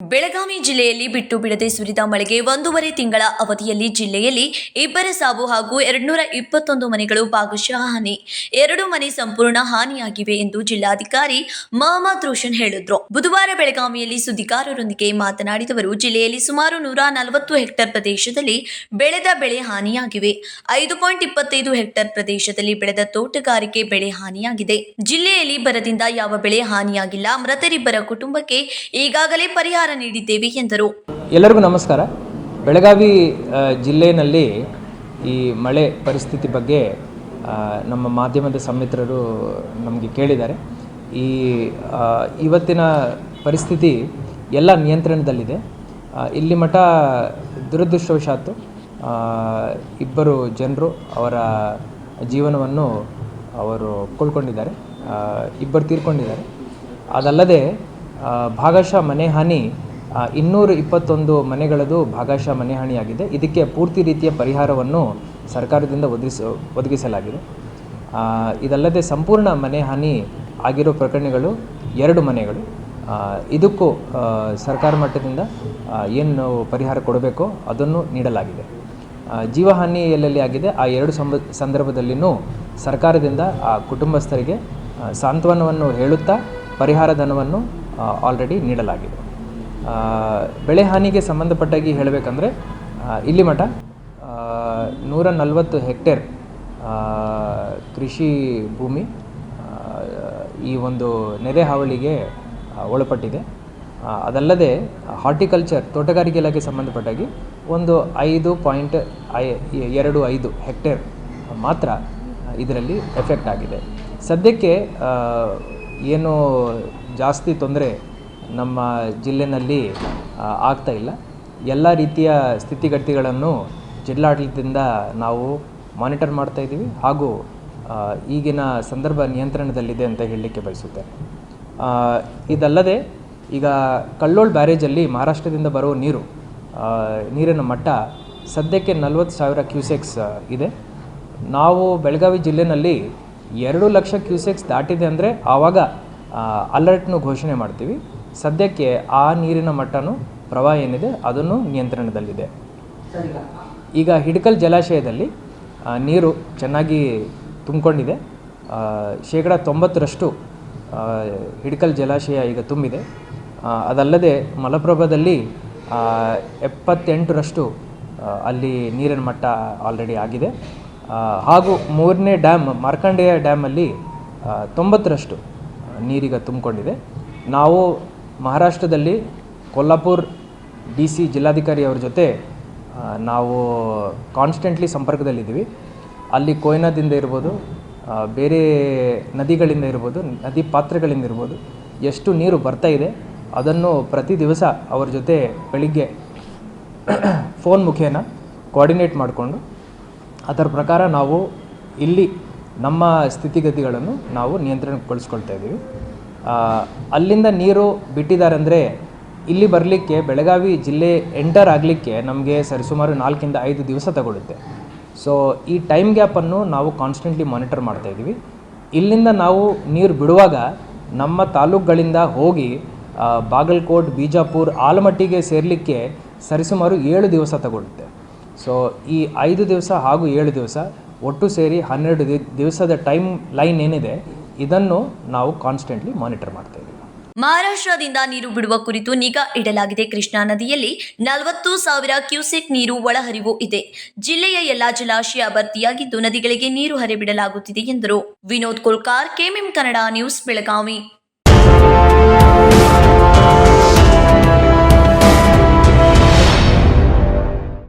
ಬೆಳಗಾವಿ ಜಿಲ್ಲೆಯಲ್ಲಿ ಬಿಟ್ಟು ಬಿಡದೆ ಸುರಿದ ಮಳೆಗೆ 1.5 ತಿಂಗಳ ಅವಧಿಯಲ್ಲಿ ಜಿಲ್ಲೆಯಲ್ಲಿ 2 ಸಾವು ಹಾಗೂ 221 ಮನೆಗಳು ಭಾಗಶಃ ಹಾನಿ, 2 ಮನೆ ಸಂಪೂರ್ಣ ಹಾನಿಯಾಗಿವೆ ಎಂದು ಜಿಲ್ಲಾಧಿಕಾರಿ ಮೊಹಮ್ಮದ್ ರೋಷನ್ ಹೇಳಿದರು. ಬುಧವಾರ ಬೆಳಗಾವಿಯಲ್ಲಿ ಸುದ್ದಿಗಾರರೊಂದಿಗೆ ಮಾತನಾಡಿದವರು, ಜಿಲ್ಲೆಯಲ್ಲಿ ಸುಮಾರು 140 ಹೆಕ್ಟೇರ್ ಪ್ರದೇಶದಲ್ಲಿ ಬೆಳೆದ ಬೆಳೆ ಹಾನಿಯಾಗಿವೆ. 5.25 ಹೆಕ್ಟೇರ್ ಪ್ರದೇಶದಲ್ಲಿ ಬೆಳೆದ ತೋಟಗಾರಿಕೆ ಬೆಳೆ ಹಾನಿಯಾಗಿದೆ. ಜಿಲ್ಲೆಯಲ್ಲಿ ಬರದಿಂದ ಯಾವ ಬೆಳೆ ಹಾನಿಯಾಗಿಲ್ಲ. ಮೃತರಿಬ್ಬರ ಕುಟುಂಬಕ್ಕೆ ಈಗಾಗಲೇ ಪರಿಹಾರ ನೀಡಿದ್ದೇವೆ ಎಂದರು. ಎಲ್ಲರಿಗೂ ನಮಸ್ಕಾರ. ಬೆಳಗಾವಿ ಜಿಲ್ಲೆಯಲ್ಲಿ ಈ ಮಳೆ ಪರಿಸ್ಥಿತಿ ಬಗ್ಗೆ ನಮ್ಮ ಮಾಧ್ಯಮದ ಸಮಿತ್ರರು ನಮಗೆ ಕೇಳಿದ್ದಾರೆ. ಇವತ್ತಿನ ಪರಿಸ್ಥಿತಿ ಎಲ್ಲ ನಿಯಂತ್ರಣದಲ್ಲಿದೆ. ಇಲ್ಲಿ ಮಠ ದುರದೃಷ್ಟವಶಾತ್ತು 2 ಜನರು ಅವರ ಜೀವನವನ್ನು ಅವರು ಕಳ್ಕೊಂಡಿದ್ದಾರೆ, 2 ತೀರ್ಕೊಂಡಿದ್ದಾರೆ. ಅದಲ್ಲದೆ ಭಾಗಶಃ ಮನೆ ಹಾನಿ 221 ಮನೆಗಳದು ಭಾಗಶಃ ಮನೆ ಹಾನಿಯಾಗಿದೆ. ಇದಕ್ಕೆ ಪೂರ್ತಿ ರೀತಿಯ ಪರಿಹಾರವನ್ನು ಸರ್ಕಾರದಿಂದ ಒದಗಿಸಲಾಗಿದೆ. ಇದಲ್ಲದೆ ಸಂಪೂರ್ಣ ಮನೆ ಹಾನಿ ಆಗಿರೋ ಪ್ರಕರಣಗಳು 2 ಮನೆಗಳು. ಇದಕ್ಕೂ ಸರ್ಕಾರ ಮಟ್ಟದಿಂದ ಏನು ಪರಿಹಾರ ಕೊಡಬೇಕೋ ಅದನ್ನು ನೀಡಲಾಗಿದೆ. ಜೀವಹಾನಿ ಎಲ್ಲೆಲ್ಲಿ ಆಗಿದೆ ಆ 2 ಸಂದರ್ಭದಲ್ಲಿಯೂ ಸರ್ಕಾರದಿಂದ ಆ ಕುಟುಂಬಸ್ಥರಿಗೆ ಸಾಂತ್ವನವನ್ನು ಹೇಳುತ್ತಾ ಪರಿಹಾರ ಧನವನ್ನು ಆಲ್ರೆಡಿ ನೀಡಲಾಗಿದೆ. ಬೆಳೆ ಹಾನಿಗೆ ಸಂಬಂಧಪಟ್ಟಾಗಿ ಹೇಳಬೇಕಂದ್ರೆ ಇಲ್ಲಿ ಮಠ 140 ಹೆಕ್ಟೇರ್ ಕೃಷಿ ಭೂಮಿ ಈ ಒಂದು ನೆರೆ ಹಾವಳಿಗೆ ಒಳಪಟ್ಟಿದೆ. ಅದಲ್ಲದೆ ಹಾರ್ಟಿಕಲ್ಚರ್ ತೋಟಗಾರಿಕೆ ಇಲಾಖೆ ಸಂಬಂಧಪಟ್ಟಾಗಿ ಒಂದು 5.25 ಹೆಕ್ಟೇರ್ ಮಾತ್ರ ಇದರಲ್ಲಿ ಎಫೆಕ್ಟ್ ಆಗಿದೆ. ಸದ್ಯಕ್ಕೆ ಏನು ಜಾಸ್ತಿ ತೊಂದರೆ ನಮ್ಮ ಜಿಲ್ಲೆಯಲ್ಲಿ ಆಗ್ತಾ ಇಲ್ಲ. ಎಲ್ಲ ರೀತಿಯ ಸ್ಥಿತಿಗತಿಗಳನ್ನು ಜಿಲ್ಲಾಡಳಿತದಿಂದ ನಾವು ಮಾನಿಟರ್ ಮಾಡ್ತಾ ಇದ್ದೀವಿ ಹಾಗೂ ಈಗಿನ ಸಂದರ್ಭ ನಿಯಂತ್ರಣದಲ್ಲಿದೆ ಅಂತ ಹೇಳಲಿಕ್ಕೆ ಬಯಸುತ್ತೇನೆ. ಇದಲ್ಲದೆ ಈಗ ಕಲ್ಲೋಳ್ ಬ್ಯಾರೇಜಲ್ಲಿ ಮಹಾರಾಷ್ಟ್ರದಿಂದ ಬರೋ ನೀರಿನ ಮಟ್ಟ ಸದ್ಯಕ್ಕೆ 40,000 ಕ್ಯೂಸೆಕ್ಸ್ ಇದೆ. ನಾವು ಬೆಳಗಾವಿ ಜಿಲ್ಲೆಯಲ್ಲಿ 2 ಲಕ್ಷ ಕ್ಯೂಸೆಕ್ಸ್ ದಾಟಿದೆ ಅಂದರೆ ಆವಾಗ ಅಲರ್ಟ್ನು ಘೋಷಣೆ ಮಾಡ್ತೀವಿ. ಸದ್ಯಕ್ಕೆ ಆ ನೀರಿನ ಮಟ್ಟನೂ ಪ್ರವಾಹ ಏನಿದೆ ಅದನ್ನು ನಿಯಂತ್ರಣದಲ್ಲಿದೆ. ಈಗ ಹಿಡಕಲ್ ಜಲಾಶಯದಲ್ಲಿ ನೀರು ಚೆನ್ನಾಗಿ ತುಂಬಿಕೊಂಡಿದೆ. 90% ಹಿಡಕಲ್ ಜಲಾಶಯ ಈಗ ತುಂಬಿದೆ. ಅದಲ್ಲದೆ ಮಲಪ್ರಭಾದಲ್ಲಿ 78% ಅಲ್ಲಿ ನೀರಿನ ಮಟ್ಟ ಆಲ್ರೆಡಿ ಆಗಿದೆ. ಹಾಗೂ 3ನೇ ಡ್ಯಾಮ್ ಮಾರ್ಕಂಡೇಯ ಡ್ಯಾಮಲ್ಲಿ 90% ನೀರೀಗ ತುಂಬಿಕೊಂಡಿದೆ. ನಾವು ಮಹಾರಾಷ್ಟ್ರದಲ್ಲಿ ಕೊಲ್ಲಾಪುರ್ DC ಜಿಲ್ಲಾಧಿಕಾರಿ ಅವ್ರ ಜೊತೆ ನಾವು ಕಾನ್ಸ್ಟೆಂಟ್ಲಿ ಸಂಪರ್ಕದಲ್ಲಿದ್ದೀವಿ. ಅಲ್ಲಿ ಕೊಯ್ನಾದಿಂದ ಇರ್ಬೋದು, ಬೇರೆ ನದಿಗಳಿಂದ ಇರ್ಬೋದು, ನದಿ ಪಾತ್ರಗಳಿಂದ ಇರ್ಬೋದು, ಎಷ್ಟು ನೀರು ಬರ್ತಾ ಇದೆ ಅದನ್ನು ಪ್ರತಿ ದಿವಸ ಅವ್ರ ಜೊತೆ ಬೆಳಿಗ್ಗೆ ಫೋನ್ ಮುಖೇನ ಕೋಆರ್ಡಿನೇಟ್ ಮಾಡಿಕೊಂಡು ಅದರ ಪ್ರಕಾರ ನಾವು ಇಲ್ಲಿ ನಮ್ಮ ಸ್ಥಿತಿಗತಿಗಳನ್ನು ನಾವು ನಿಯಂತ್ರಣಗೊಳಿಸ್ಕೊಳ್ತಾ ಇದ್ದೀವಿ. ಅಲ್ಲಿಂದ ನೀರು ಬಿಟ್ಟಿದ್ದಾರೆ ಅಂದರೆ ಇಲ್ಲಿ ಬರಲಿಕ್ಕೆ ಬೆಳಗಾವಿ ಜಿಲ್ಲೆ ಎಂಟರ್ ಆಗಲಿಕ್ಕೆ ನಮಗೆ ಸರಿಸುಮಾರು 4ರಿಂದ 5 ದಿವಸ ತಗೊಳುತ್ತೆ. ಸೊ ಈ ಟೈಮ್ ಗ್ಯಾಪನ್ನು ನಾವು ಕಾನ್ಸ್ಟೆಂಟ್ಲಿ ಮಾನಿಟರ್ ಮಾಡ್ತಾ ಇದ್ದೀವಿ. ಇಲ್ಲಿಂದ ನಾವು ನೀರು ಬಿಡುವಾಗ ನಮ್ಮ ತಾಲೂಕುಗಳಿಂದ ಹೋಗಿ ಬಾಗಲಕೋಟ್, ಬಿಜಾಪುರ, ಆಲಮಟ್ಟಿಗೆ ಸೇರಲಿಕ್ಕೆ ಸರಿಸುಮಾರು 7 ದಿವಸ ತಗೊಳುತ್ತೆ. ಸೊ ಈ 5 ದಿವಸ ಹಾಗೂ 7 ದಿವಸ ಒಟ್ಟು ಸೇರಿ 12 ದಿವಸದ ಟೈಮ್ ಲೈನ್ ಏನಿದೆ ಇದನ್ನು ನಾವು ಕಾನ್ಸ್ಟೆಂಟ್ಲಿ ಮಾನಿಟರ್ ಮಾಡ್ತಾ ಇದ್ದೀವಿ. ಮಹಾರಾಷ್ಟ್ರದಿಂದ ನೀರು ಬಿಡುವ ಕುರಿತು ನಿಗಾ ಇಡಲಾಗಿದೆ. ಕೃಷ್ಣಾ ನದಿಯಲ್ಲಿ 40,000 ಕ್ಯೂಸೆಕ್ ನೀರು ಒಳಹರಿವು ಇದೆ. ಜಿಲ್ಲೆಯ ಎಲ್ಲಾ ಜಲಾಶಯ ಭರ್ತಿಯಾಗಿದ್ದು ನದಿಗಳಿಗೆ ನೀರು ಹರಿಬಿಡಲಾಗುತ್ತಿದೆ ಎಂದರು. Vinod Kolkar, KMM Kannada news, Belagavi.